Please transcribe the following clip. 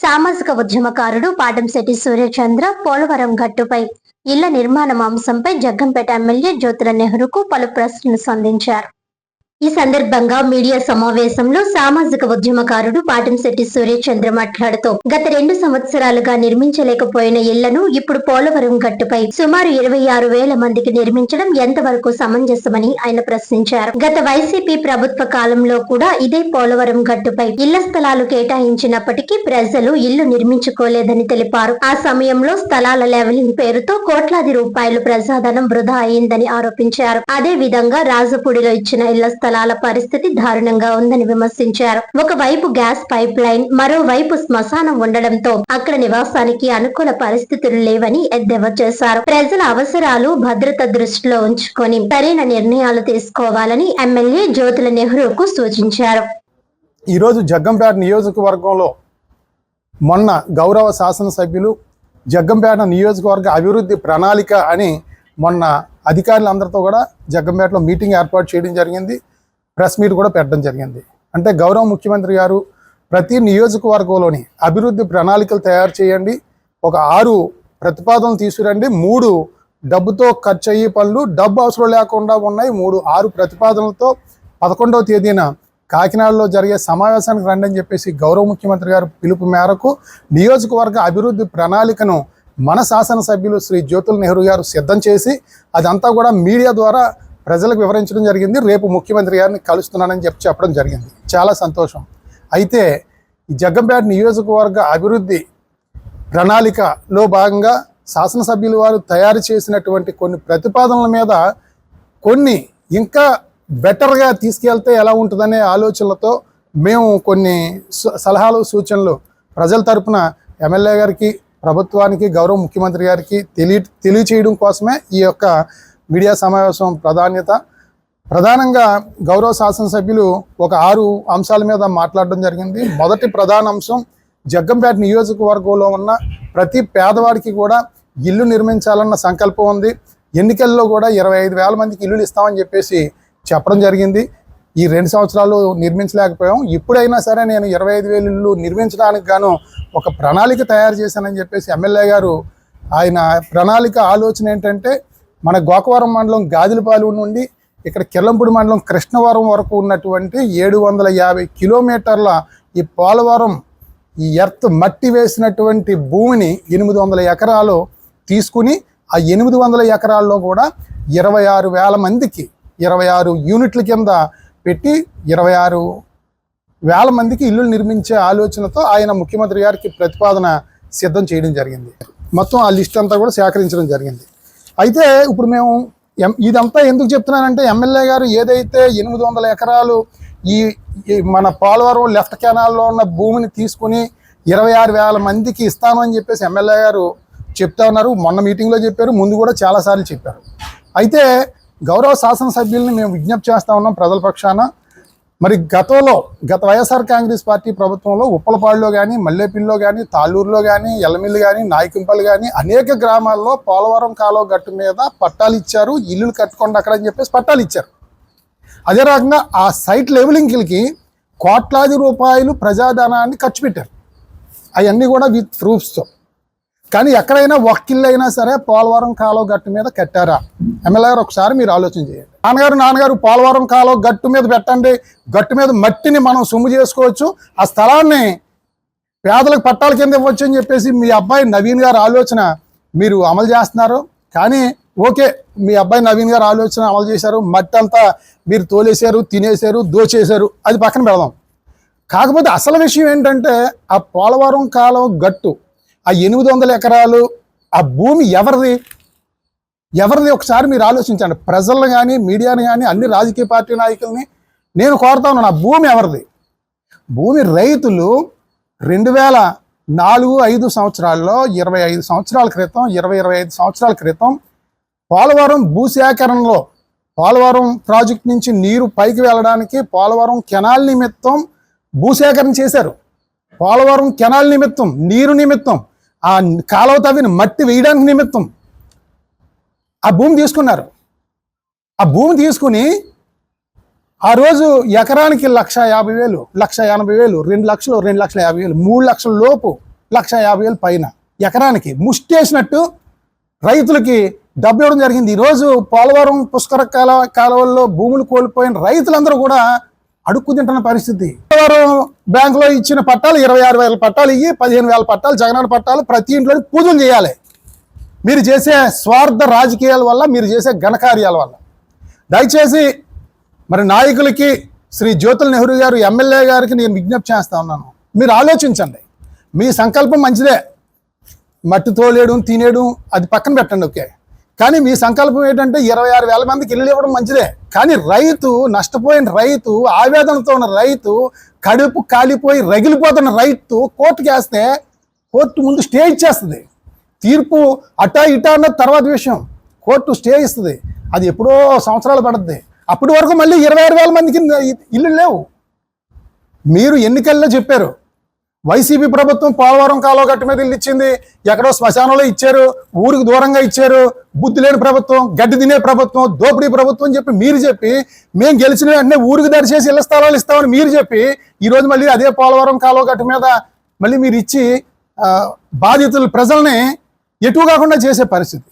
సామాజిక ఉద్యమకారుడు పాటంశెట్టి సూర్యచంద్ర పోలవరం గట్టుపై ఇళ్ల నిర్మాణం అంశంపై జగ్గంపేట ఎమ్మెల్యే జ్యోతుల నెహ్రూకు పలు ప్రశ్నలు సంధించారు. ఈ సందర్భంగా మీడియా సమావేశంలో సామాజిక ఉద్యమకారుడు పాటంశెట్టి సూర్యచంద్ర మాట్లాడుతూ గత 2 సంవత్సరాలుగా నిర్మించలేకపోయిన ఇళ్లను ఇప్పుడు పోలవరం గట్టుపై సుమారు 26,000 మందికి నిర్మించడం ఎంతవరకు సమంజసమని ఆయన ప్రశ్నించారు. గత వైసీపీ ప్రభుత్వ కాలంలో కూడా ఇదే పోలవరం గట్టుపై ఇళ్ల స్థలాలు కేటాయించినప్పటికీ ప్రజలు ఇళ్లు నిర్మించుకోలేదని తెలిపారు. ఆ సమయంలో స్థలాల లెవెలింగ్ పేరుతో కోట్లాది రూపాయలు ప్రజాధనం వృధా అయిందని ఆరోపించారు. అదే విధంగా రాజపూడిలో ఇచ్చిన ఇళ్ల స్థలాల పరిస్థితి దారుణంగా ఉందని విమర్శించారు. ఒకవైపు గ్యాస్ పైప్ లైన్, మరోవైపు శ్మశానం ఉండడంతో అక్కడ నివాసానికి అనుకూల పరిస్థితులు లేవని ఎద్దేవా చేశారు. ప్రజల అవసరాలు, భద్రత దృష్టిలో ఉంచుకొని సరైన నిర్ణయాలు తీసుకోవాలని ఎమ్మెల్యే జ్యోతుల నెహ్రూకు సూచించారు. ఈరోజు జగ్గంపేట నియోజకవర్గంలో మొన్న గౌరవ శాసనసభ్యులు జగ్గంపేట నియోజకవర్గ అభివృద్ధి ప్రణాళిక అని మొన్న అధికారులందరితో కూడా జగ్గంపేటలో మీటింగ్ ఏర్పాటు చేయడం జరిగింది. ప్రెస్ మీట్ కూడా పెట్టడం జరిగింది. అంటే గౌరవ ముఖ్యమంత్రి గారు ప్రతి నియోజకవర్గంలోని అభివృద్ధి ప్రణాళికలు తయారు చేయండి, ఒక 6 ప్రతిపాదనలు తీసుకురండి, 3 డబ్బుతో ఖర్చు అయ్యే పనులు, డబ్బు అవసరం లేకుండా ఉన్నాయి 6 ప్రతిపాదనలతో 11వ తేదీన కాకినాడలో జరిగే సమావేశానికి రండి అని చెప్పేసి గౌరవ ముఖ్యమంత్రి గారు పిలుపు మేరకు నియోజకవర్గ అభివృద్ధి ప్రణాళికను మన శాసనసభ్యులు శ్రీ జ్యోతుల నెహ్రూ గారు సిద్ధం చేసి అదంతా కూడా మీడియా ద్వారా ప్రజలకు వివరించడం జరిగింది. రేపు ముఖ్యమంత్రి గారిని కలుస్తున్నానని చెప్పడం జరిగింది. చాలా సంతోషం. అయితే ఈ జగ్గంపేట నియోజకవర్గ అభివృద్ధి ప్రణాళికలో భాగంగా శాసనసభ్యులు వారు తయారు చేసినటువంటి కొన్ని ప్రతిపాదనల మీద కొన్ని ఇంకా బెటర్గా తీసుకెళ్తే ఎలా ఉంటుందనే ఆలోచనలతో మేము కొన్ని సలహాలు, సూచనలు ప్రజల తరపున ఎమ్మెల్యే గారికి, ప్రభుత్వానికి, గౌరవ ముఖ్యమంత్రి గారికి తెలియచేయడం కోసమే ఈ యొక్క మీడియా సమావేశం ప్రధానంగా గౌరవ శాసనసభ్యులు ఒక 6 అంశాల మీద మాట్లాడడం జరిగింది. మొదటి ప్రధాన అంశం, జగ్గంపేట నియోజకవర్గంలో ఉన్న ప్రతి పేదవాడికి కూడా ఇల్లు నిర్మించాలన్న సంకల్పం ఉంది. ఎన్నికల్లో కూడా 25,000 మందికి ఇల్లులు ఇస్తామని చెప్పేసి చెప్పడం జరిగింది. ఈ 2 సంవత్సరాలు నిర్మించలేకపోయాం. ఇప్పుడైనా సరే నేను 25,000 ఇల్లు నిర్మించడానికి గాను ఒక ప్రణాళిక తయారు చేశానని చెప్పేసి ఎమ్మెల్యే గారు ఆయన ప్రణాళిక ఆలోచన ఏంటంటే, మన గోకవరం మండలం గాదిలపాలెం నుండి ఇక్కడ కిర్లంపూడి మండలం కృష్ణవరం వరకు ఉన్నటువంటి 750 కిలోమీటర్ల ఈ పోలవరం ఈ ఎర్త్ మట్టి వేసినటువంటి భూమిని 800 ఎకరాలు తీసుకుని ఆ 800 ఎకరాల్లో కూడా 26,000 మందికి 26 యూనిట్ల కింద పెట్టి 26,000 మందికి ఇల్లు నిర్మించే ఆలోచనతో ఆయన ముఖ్యమంత్రి గారికి ప్రతిపాదన సిద్ధం చేయడం జరిగింది. మొత్తం ఆ లిస్ట్ అంతా కూడా సేకరించడం జరిగింది. అయితే ఇప్పుడు మేము ఇదంతా ఎందుకు చెప్తున్నానంటే, ఎమ్మెల్యే గారు ఏదైతే 800 ఎకరాలు ఈ మన పోలవరం లెఫ్ట్ కెనాల్లో ఉన్న భూమిని తీసుకుని 26,000 మందికి ఇస్తాను అని చెప్పేసి ఎమ్మెల్యే గారు చెప్తా ఉన్నారు. మొన్న మీటింగ్లో చెప్పారు, ముందు కూడా చాలాసార్లు చెప్పారు. అయితే గౌరవ శాసనసభ్యుల్ని మేము విజ్ఞప్తి చేస్తూ ఉన్నాం ప్రజల పక్షాన. మరి గత వైఎస్ఆర్ కాంగ్రెస్ పార్టీ ప్రభుత్వంలో ఉప్పలపాడులో కానీ, మల్లేపల్లిలో కానీ, తాళ్ళూరులో కానీ, ఎల్లమిల్లి కానీ, నాయకుంపల్లి కానీ అనేక గ్రామాల్లో పోలవరం కాలువ గట్టు మీద పట్టాలు ఇచ్చారు. ఇల్లులు కట్టుకోండి అక్కడ అని చెప్పేసి పట్టాలు ఇచ్చారు. అదే రకంగా ఆ సైట్ లెవెలింగ్కి కోట్లాది రూపాయలు ప్రజాధనాన్ని ఖర్చు పెట్టారు. అవన్నీ కూడా విత్ ప్రూఫ్స్తో. కానీ ఎక్కడైనా ఒక్కిల్లు అయినా సరే పోలవరం కాలువ గట్టు మీద కట్టారా? ఎమ్మెల్యే గారు ఒకసారి మీరు ఆలోచన చేయండి. నాన్నగారు పోలవరం కాలువ గట్టు మీద పెట్టండి, గట్టు మీద మట్టిని మనం సొమ్ము చేసుకోవచ్చు, ఆ స్థలాన్ని పేదలకు పట్టాల కింద ఇవ్వచ్చు అని చెప్పేసి మీ అబ్బాయి నవీన్ గారు ఆలోచన మీరు అమలు చేస్తున్నారు. కానీ ఓకే, మీ అబ్బాయి నవీన్ గారు ఆలోచన అమలు చేశారు, మట్టి అంతా మీరు తోలేశారు, తినేశారు, దోచేశారు, అది పక్కన పెడదాం. కాకపోతే అసలు విషయం ఏంటంటే, ఆ పోలవరం కాలువ గట్టు ఆ 800 ఎకరాలు ఆ భూమి ఎవరిది ఒకసారి మీరు ఆలోచించండి. ప్రజలను కానీ, మీడియాని కానీ, అన్ని రాజకీయ పార్టీ నాయకుల్ని నేను కోరుతా ఉన్నాను, ఆ భూమి ఎవరిది? భూమి రైతులు 2004-5 సంవత్సరాల్లో 25 సంవత్సరాల క్రితం 25 సంవత్సరాల క్రితం పోలవరం భూసేకరణలో పోలవరం ప్రాజెక్ట్ నుంచి నీరు పైకి వెళ్ళడానికి పోలవరం కెనాల్ నిమిత్తం భూసేకరణ చేశారు. పోలవరం కెనాల్ నిమిత్తం, నీరు నిమిత్తం, ఆ కాలువ తవ్విన మట్టి వేయడానికి నిమిత్తం ఆ భూమి తీసుకున్నారు. ఆ భూమి తీసుకుని ఆ రోజు ఎకరానికి 1,50,000, 1,80,000, 2 లక్షలు, 2,50,000, 3 లక్షల లోపు 1,50,000 పైన ఎకరానికి ముష్టేసినట్టు రైతులకి డబ్బు ఇవ్వడం జరిగింది. ఈరోజు పోలవరం పుష్కర కాలువల్లో భూములు కోల్పోయిన రైతులందరూ కూడా అడుక్కు తింటున్న పరిస్థితి. పోలవరం బ్యాంకులో ఇచ్చిన పట్టాలు 26,000 పట్టాలు ఇయ్యి 15,000 పట్టాలు జగనన్న పట్టాలు ప్రతి ఇంట్లో పూజలు చేయాలి. మీరు చేసే స్వార్థ రాజకీయాల వల్ల, మీరు చేసే ఘనకార్యాల వల్ల దయచేసి మరి నాయకులకి శ్రీ జ్యోతుల నెహ్రూ గారు ఎమ్మెల్యే గారికి నేను విజ్ఞప్తి చేస్తా ఉన్నాను. మీరు ఆలోచించండి. మీ సంకల్పం మంచిదే, మట్టి తోలేయడం తినేయడం అది పక్కన పెట్టండి, ఓకే. కానీ మీ సంకల్పం ఏంటంటే 26,000 మందికి ఇల్లు ఇవ్వడం మంచిదే. కానీ రైతు, నష్టపోయిన రైతు, ఆవేదనతో ఉన్న రైతు, కడుపు కాలిపోయి రగిలిపోతున్న రైతు కోర్టుకి వేస్తే కోర్టు ముందు స్టే ఇచ్చేస్తుంది. తీర్పు అటా ఇటా అన్నది తర్వాత విషయం. కోర్టు స్టే ఇస్తుంది. అది ఎప్పుడో సంవత్సరాలు పడుతుంది. అప్పటి వరకు మళ్ళీ 26,000 మందికి ఇల్లు లేవు. మీరు ఎన్నికల్లో చెప్పారు వైసీపీ ప్రభుత్వం పోలవరం కాలువ గట్టు మీద ఇల్లు ఇచ్చింది, ఎక్కడో శ్మశానంలో ఇచ్చారు, ఊరికి దూరంగా ఇచ్చారు, బుద్ధి లేని ప్రభుత్వం, గడ్డి తినే ప్రభుత్వం, దోపిడీ ప్రభుత్వం అని చెప్పి మీరు చెప్పి, మేము గెలిచిన వెంటనే ఊరికి దరిచేసి ఇళ్ల స్థలాలు ఇస్తామని మీరు చెప్పి, ఈరోజు మళ్ళీ అదే పోలవరం కాలువ గట్టు మీద మళ్ళీ మీరు ఇచ్చి బాధితుల ప్రజల్ని ఎటు కాకుండా చేసే పరిస్థితి.